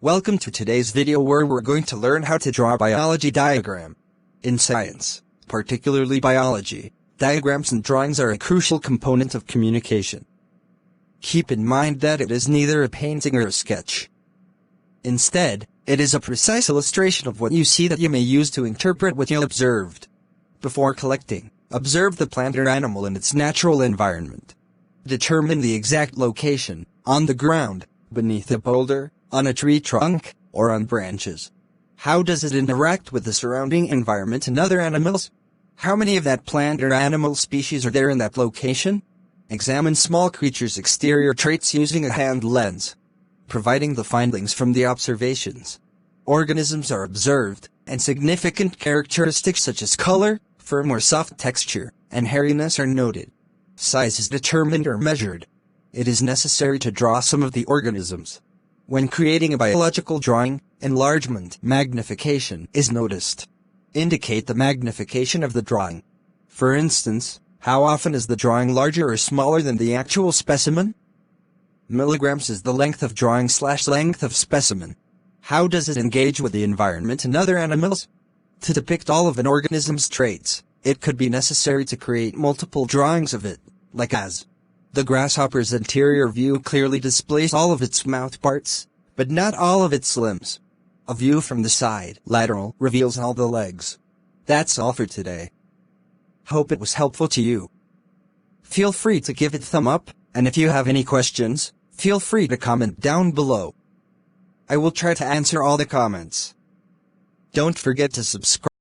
Welcome to today's video where we're going to learn how to draw a biology diagram. In science, particularly biology, diagrams and drawings are a crucial component of communication. Keep in mind that it is neither a painting or a sketch. Instead, it is a precise illustration of what you see that you may use to interpret what you observed. Before collecting, observe the plant or animal in its natural environment. Determine the exact location, on the ground, beneath a boulder, on a tree trunk, or on branches. How does it interact with the surrounding environment and other animals? How many of that plant or animal species are there in that location? Examine small creatures' exterior traits using a hand lens, providing the findings from the observations. Organisms are observed, and significant characteristics such as color, firm or soft texture, and hairiness are noted. Size is determined or measured. It is necessary to draw some of the organisms. When creating a biological drawing, enlargement, magnification, is noticed. Indicate the magnification of the drawing. For instance, how often is the drawing larger or smaller than the actual specimen? Milligrams is the length of drawing / length of specimen. How does it engage with the environment and other animals? To depict all of an organism's traits, it could be necessary to create multiple drawings of it, like as the grasshopper's anterior view clearly displays all of its mouth parts, but not all of its limbs. A view from the side, lateral, reveals all the legs. That's all for today. Hope it was helpful to you. Feel free to give it a thumb up, and if you have any questions, feel free to comment down below. I will try to answer all the comments. Don't forget to subscribe.